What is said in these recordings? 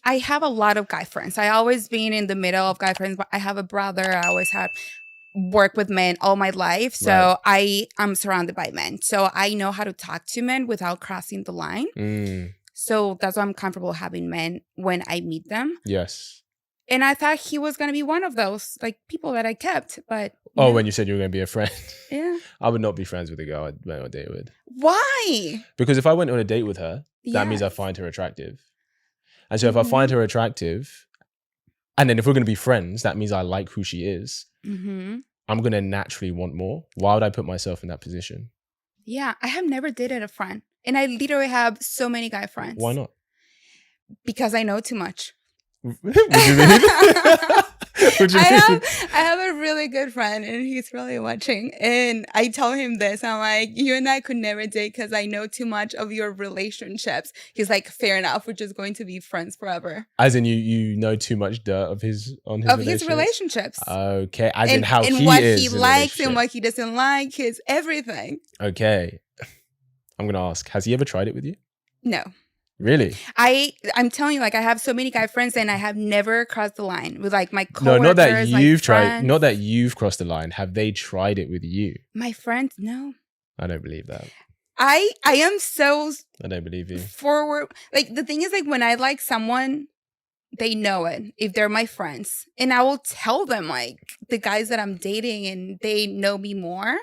I have a lot of guy friends. I always been in the middle of guy friends. But I have a brother. I always had worked with men all my life. So I am surrounded by men. So I know how to talk to men without crossing the line. So that's why I'm comfortable having men when I meet them. Yes. And I thought he was going to be one of those like people that I kept, but oh, when you said you were going to be a friend. Yeah. I would not be friends with a girl I went on a date with. Why? Because if I went on a date with her, that means I find her attractive. And so if I find her attractive, and then if we're going to be friends, that means I like who she is. I'm going to naturally want more. Why would I put myself in that position? Yeah, I have never dated a friend. And I literally have so many guy friends. Why not? Because I know too much. What do you mean? I have a really good friend and he's really watching. And I tell him this. I'm like, you and I could never date because I know too much of your relationships. He's like, fair enough. We're just going to be friends forever. As in you know too much dirt of his relationships? Okay. As in how he is. And what he likes and what he doesn't like, his everything. Okay. I'm going to ask, has he ever tried it with you? No. Really? I'm telling you, like, I have so many guy friends and I have never crossed the line with like my coworkers. No, not that you've tried. Not that you've crossed the line. Have they tried it with you? My friends, no. I don't believe that. I am so. I don't believe you. Forward. Like the thing is, like when I like someone, they know it if they're my friends, and I will tell them like the guys that I'm dating, and they know me more.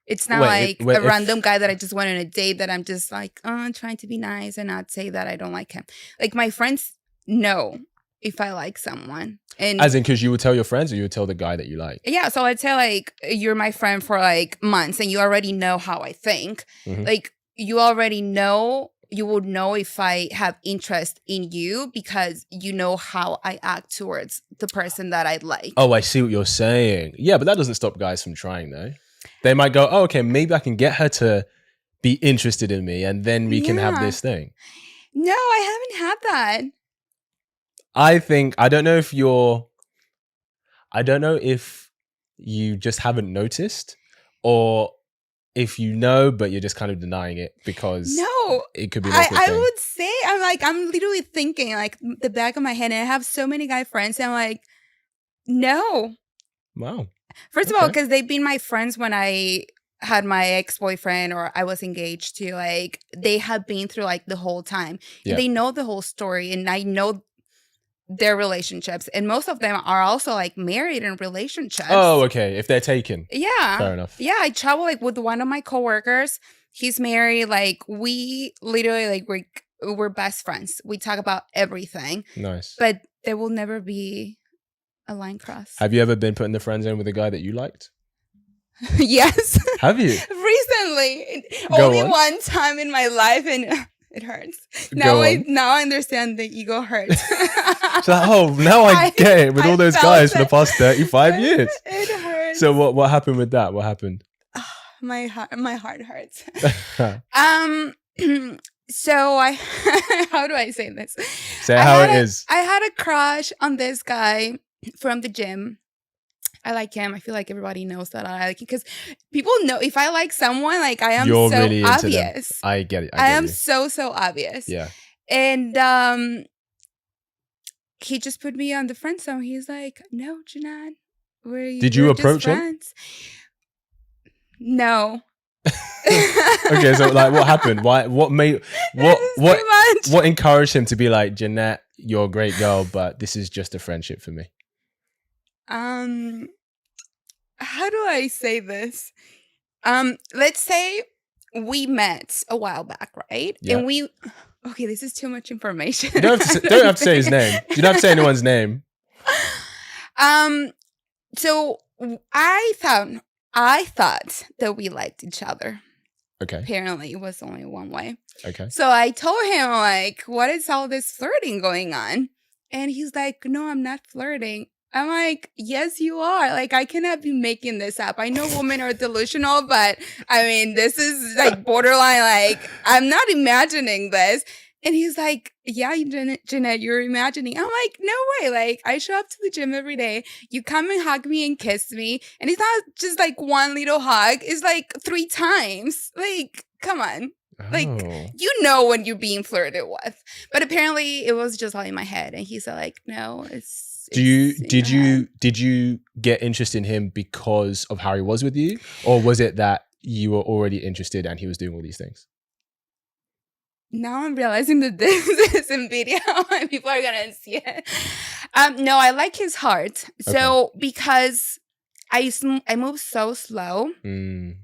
It's not a random guy that I just went on a date that I'm just like, oh, trying to be nice and not say that I don't like him. Like my friends know if I like someone. And as in, because you would tell your friends or you would tell the guy that you like? Yeah. So I'd say like, you're my friend for like months and you already know how I think. Like you already know, you would know if I have interest in you because you know how I act towards the person that I like. Oh, I see what you're saying. Yeah, but that doesn't stop guys from trying though. They might go, oh, okay, maybe I can get her to be interested in me and then we can have this thing. No, I haven't had that. I don't know if you just haven't noticed or if you know, but you're just kind of denying it because it could be an awkward thing. I would say, I'm literally thinking like the back of my head and I have so many guy friends and I'm like, no. Wow. First of all, because they've been my friends when I had my ex-boyfriend or I was engaged to, like, they have been through, like, the whole time. Yeah. And they know the whole story, and I know their relationships. And most of them are also, like, married in relationships. Oh, okay. If they're taken. Yeah. Fair enough. Yeah, I travel, like, with one of my coworkers. He's married. Like, we literally, like, we're best friends. We talk about everything. Nice. But there will never be a line cross. Have you ever been put in the friend zone with a guy that you liked? Yes. Have you? Recently. Only one time in my life and it hurts. Now I understand the ego hurts. So, now I get it with all those guys for the past 35 years. It hurts. So what happened with that? What happened? My heart hurts. So how do I say this? Say how it is. I had a crush on this guy from the gym. I like him. I feel like everybody knows that I like him because people know if I like someone, like I am You're so really obvious. I get it. I am so obvious. Yeah. And he just put me on the friend zone. He's like, "No, Jeanette, did you approach him? No. Okay, so like, what happened? What encouraged him to be like, Jeanette, you're a great girl, but this is just a friendship for me? How do I say this? Let's say we met a while back, right? Yeah. And okay, this is too much information. You don't have to say his name. You don't have to say anyone's name. So I thought that we liked each other. Okay. Apparently, it was only one way. Okay. So I told him, like, what is all this flirting going on? And he's like, no, I'm not flirting. I'm like, yes, you are. Like, I cannot be making this up. I know women are delusional, but I mean, this is like borderline. Like, I'm not imagining this. And he's like, yeah, Jeanette, you're imagining. I'm like, no way. Like, I show up to the gym every day. You come and hug me and kiss me. And it's not just like one little hug. It's like 3 times. Like, come on. Like, Oh. you know when you're being flirted with. But apparently it was just all in my head. And he said, like, no, Did you get interested in him because of how he was with you? Or was it that you were already interested and he was doing all these things? Now I'm realizing that this is in video and people are gonna see it. No, I like his heart. So because I move so slow, and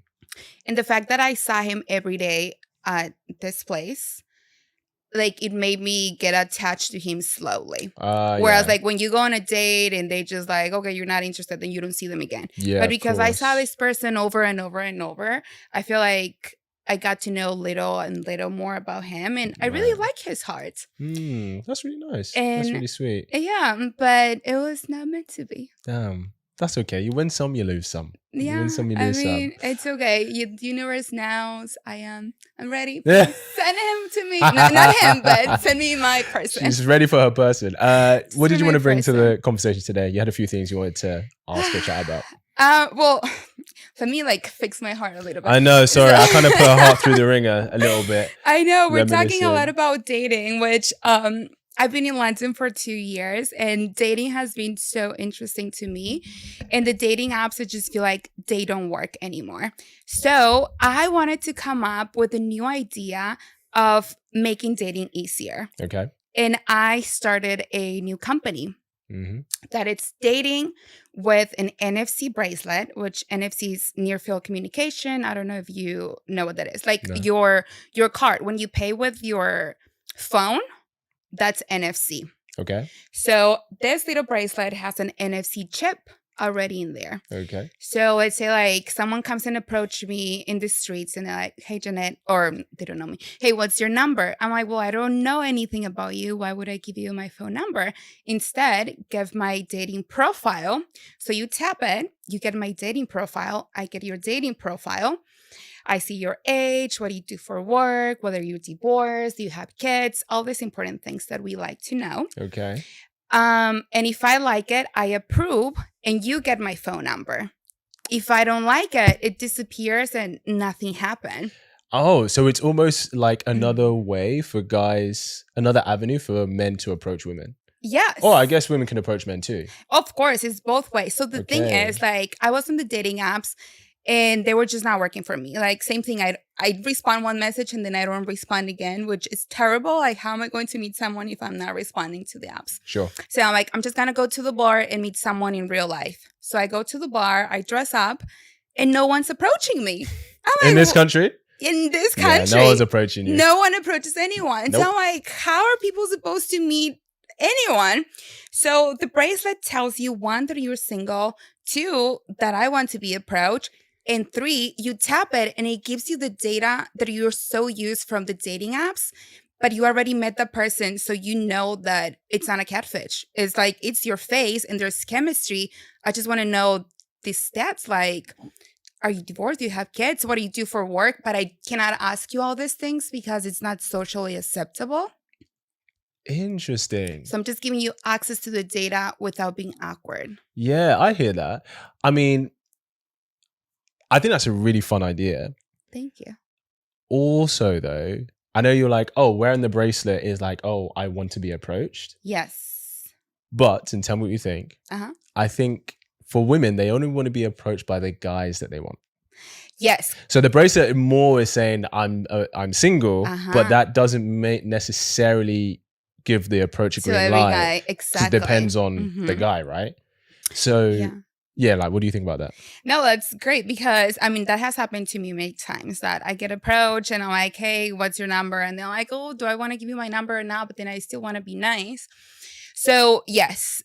the fact that I saw him every day at this place, like it made me get attached to him slowly. Whereas like when you go on a date and they just like, okay, you're not interested, then you don't see them again. Yeah, but because I saw this person over and over and over, I feel like I got to know little and little more about him, and I really like his heart. That's really nice. And that's really sweet. Yeah, but it was not meant to be. Damn. That's okay. You win some, you lose some. Yeah, you win some, you lose some. It's okay. The universe knows I'm ready. Yeah. Send him to me. No, not him, but send me my person. She's ready for her person. What did you want to bring to the conversation today? You had a few things you wanted to ask or chat about. Well, let me like fix my heart a little bit. I know, sorry. I kind of put her heart through the ringer a little bit. I know. We're talking a lot about dating, which I've been in London for 2 years, and dating has been so interesting to me. And the dating apps, I just feel like they don't work anymore. So I wanted to come up with a new idea of making dating easier. Okay. And I started a new company. That it's dating with an NFC bracelet, which NFC is near field communication. I don't know if you know what that is. Like your card, when you pay with your phone, that's NFC. Okay. So this little bracelet has an NFC chip already in there. Okay. So let's say like someone comes and approach me in the streets and they're like, hey, Jeanette, or they don't know me. Hey, what's your number? I'm like, well, I don't know anything about you. Why would I give you my phone number? Instead, give my dating profile. So you tap it, you get my dating profile. I get your dating profile. I see your age, what do you do for work, whether you're divorced, do you have kids, all these important things that we like to know. Okay. And if I like it, I approve, and you get my phone number. If I don't like it, it disappears and nothing happened. Oh, so it's almost like another way for guys, another avenue for men to approach women. Yes. Oh, I guess women can approach men too. Of course, it's both ways. So the thing is, like, I was on the dating apps and they were just not working for me. Like, same thing. I'd respond one message and then I don't respond again, which is terrible. Like, how am I going to meet someone if I'm not responding to the apps? Sure. So I'm like, I'm just going to go to the bar and meet someone in real life. So I go to the bar, I dress up, and no one's approaching me. I'm like, in this country? In this country. Yeah, no one's approaching you. No one approaches anyone. Nope. So I'm like, how are people supposed to meet anyone? So the bracelet tells you, 1, that you're single, 2, that I want to be approached, and 3, you tap it and it gives you the data that you're so used from the dating apps, but you already met the person, so you know that it's not a catfish. It's like, it's your face and there's chemistry. I just want to know the stats, like, are you divorced? Do you have kids? What do you do for work? But I cannot ask you all these things because it's not socially acceptable. Interesting. So I'm just giving you access to the data without being awkward. Yeah, I hear that. I mean, I think that's a really fun idea. Thank you. Also, though, I know you're like, oh, wearing the bracelet is like, oh, I want to be approached. Yes. But, and tell me what you think. I think for women, they only want to be approached by the guys that they want. Yes. So the bracelet more is saying I'm single, but that doesn't necessarily give the approach a green light. Guy. Exactly. It depends on the guy, right? So yeah, like, what do you think about that? No, that's great because, I mean, that has happened to me many times that I get approached and I'm like, hey, what's your number? And they're like, oh, do I want to give you my number now? But then I still want to be nice. So yes,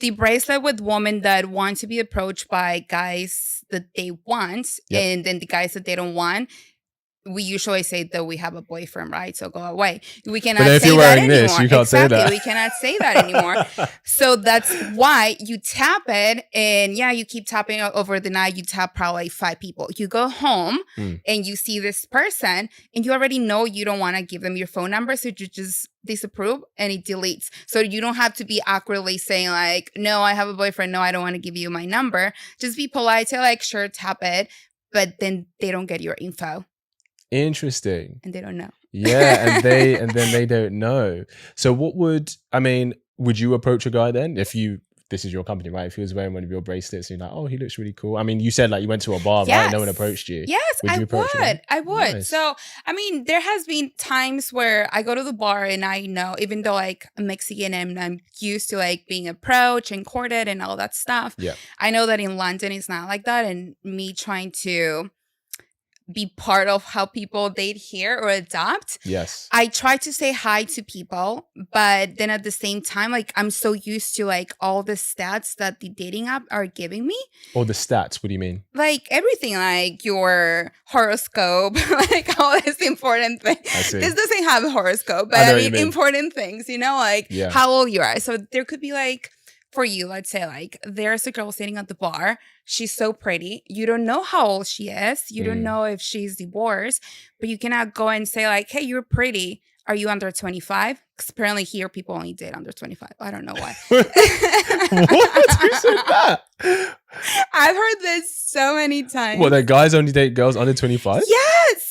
the bracelet with women that want to be approached by guys that they want, and then the guys that they don't want, we usually say that we have a boyfriend, right? So go away. We cannot say that anymore. This, you can't say that. We cannot say that anymore. So that's why you tap it, and you keep tapping over the night. You tap probably 5 people. You go home and you see this person, and you already know you don't want to give them your phone number, so you just disapprove and it deletes. So you don't have to be awkwardly saying like, no, I have a boyfriend. No, I don't want to give you my number. Just be polite. Say like, sure, tap it, but then they don't get your info. Interesting. And they don't know. Yeah, and then they don't know. So would you approach a guy then this is your company, right? If he was wearing one of your bracelets and you're like, oh, he looks really cool. I mean, you said like you went to a bar, right? No one approached you. Yes, Would you approach a guy? I would. Nice. So, I mean, there has been times where I go to the bar and I know, even though like I'm Mexican and I'm used to like being approached and courted and all that stuff. Yeah. I know that in London it's not like that. And me trying to be part of how people date here or adopt. Yes. I try to say hi to people, but then at the same time, like I'm so used to like all the stats that the dating app are giving me. Or the stats, what do you mean? Like everything, like your horoscope, like all these important things. This doesn't have a horoscope, but I mean important things, like how old you are. So there could be like, for you, let's say like there's a girl sitting at the bar. She's so pretty. You don't know how old she is. You don't know if she's divorced, but you cannot go and say like, hey, you're pretty. Are you under 25? Because apparently here people only date under 25. I don't know why. What? Who said that? I've heard this so many times. What, that guys only date girls under 25? Yes.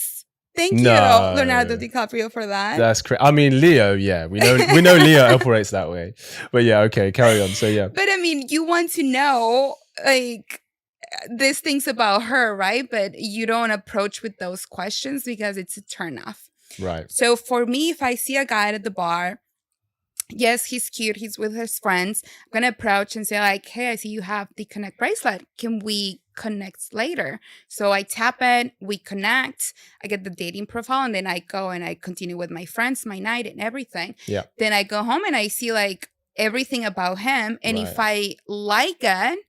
Thank you, Leonardo DiCaprio, for that. That's crazy. I mean, Leo, yeah. We know Leo operates that way. But yeah, okay, carry on. So yeah. But I mean, you want to know like these things about her, right? But you don't approach with those questions because it's a turnoff. Right. So for me, if I see a guy at the bar, yes, he's cute, he's with his friends, I'm gonna approach and say like, hey, I see you have the Connect bracelet. Can we connect later? So I tap it, we connect, I get the dating profile, and then I go and I continue with my friends, my night and everything. Yeah. Then I go home and I see like everything about him. And if I like it,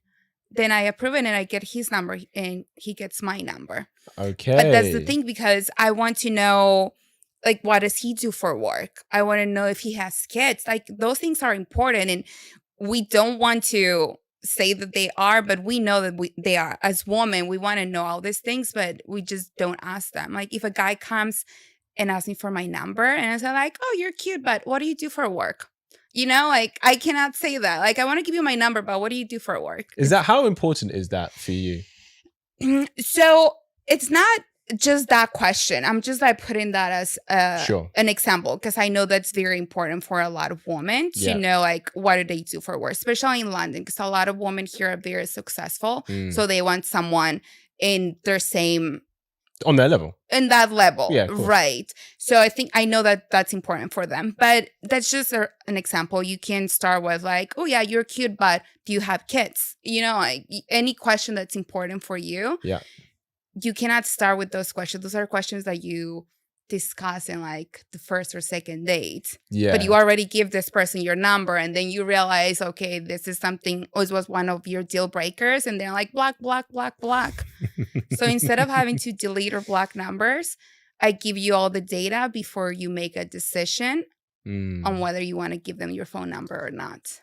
then I approve it and I get his number and he gets my number. Okay. But that's the thing, because I want to know, like, what does he do for work? I want to know if he has kids. Like, those things are important. And we don't want to say that they are, but we know that they are. As women, we want to know all these things, but we just don't ask them. Like, if a guy comes and asks me for my number and I say like, oh, you're cute, but what do you do for work? Like, I cannot say that. Like, I want to give you my number, but what do you do for work? How important is that for you? So it's not just that question. I'm just like putting that as an example, because I know that's very important for a lot of women to know like what do they do for work, especially in London, because a lot of women here are very successful. So they want someone in their same on their level. In that level. Yeah, right. So I know that that's important for them. But that's just an example. You can start with like, oh yeah, you're cute, but do you have kids? Like any question that's important for you. Yeah. You cannot start with those questions. Those are questions that you discuss in like the first or second date. Yeah. But you already give this person your number and then you realize, okay, this was one of your deal breakers. And they're like, block, block, block, block. So instead of having to delete or block numbers, I give you all the data before you make a decision on whether you want to give them your phone number or not.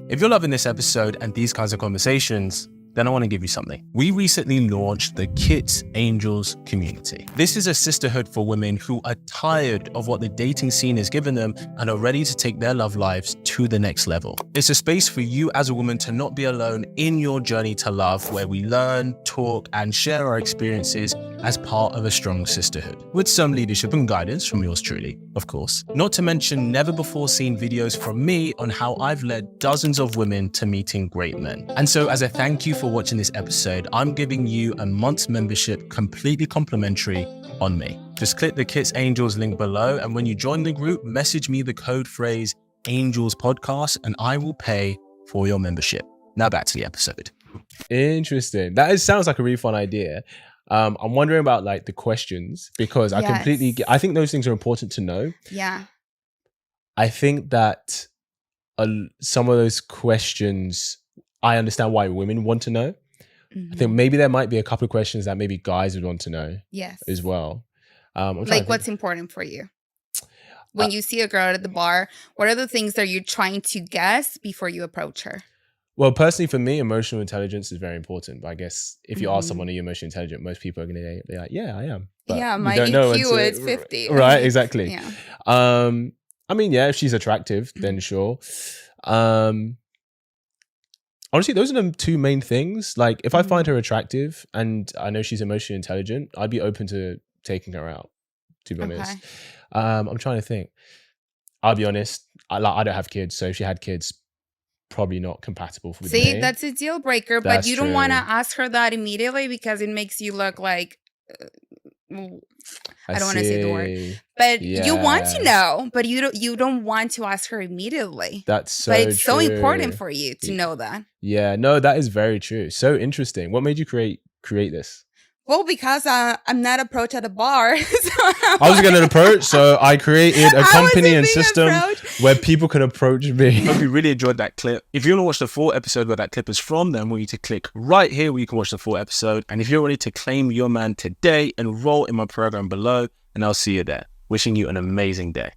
If you're loving this episode and these kinds of conversations, then I want to give you something. We recently launched the Kits Angels community. This is a sisterhood for women who are tired of what the dating scene has given them and are ready to take their love lives to the next level. It's a space for you as a woman to not be alone in your journey to love, where we learn, talk, and share our experiences as part of a strong sisterhood, with some leadership and guidance from yours truly, of course. Not to mention never before seen videos from me on how I've led dozens of women to meeting great men. And so as a thank you for watching this episode, I'm giving you a month's membership completely complimentary on me. Just click the Kits Angels link below, and when you join the group, message me the code phrase Angels Podcast and I will pay for your membership. Now back to the episode. Interesting. Sounds like a really fun idea. I'm wondering about like the questions, because I I think those things are important to know. Yeah. I think that some of those questions, I understand why women want to know. I think maybe there might be a couple of questions that maybe guys would want to know. Yes. As well. Like what's important for you? When you see a girl at the bar, what are the things that you're trying to guess before you approach her? Well, personally, for me, emotional intelligence is very important. But I guess if you ask someone, are you emotionally intelligent? Most people are going to be like, yeah, I am. But yeah, my EQ is 50. Right, exactly. Yeah. I mean, yeah, if she's attractive, then sure. I'm Honestly, those are the two main things. Like, if I find her attractive and I know she's emotionally intelligent, I'd be open to taking her out, to be honest. I'm trying to think. I'll be honest, I don't have kids, so if she had kids, probably not compatible with me. See, that's a deal breaker, but That's you don't true. want to ask her that immediately because it makes you look like I don't want to say the word, but you want to know, but you don't want to ask her immediately. That's so but it's true. so important for you to know that. Yeah, no, that is very true. So interesting. What made you create this? Well, because I'm not approached at a bar. So I was getting an approach, so I created a company and system where people can approach me. I hope you really enjoyed that clip. If you want to watch the full episode where that clip is from, then I want you to click right here where you can watch the full episode. And if you're ready to claim your man today, enroll in my program below, and I'll see you there. Wishing you an amazing day.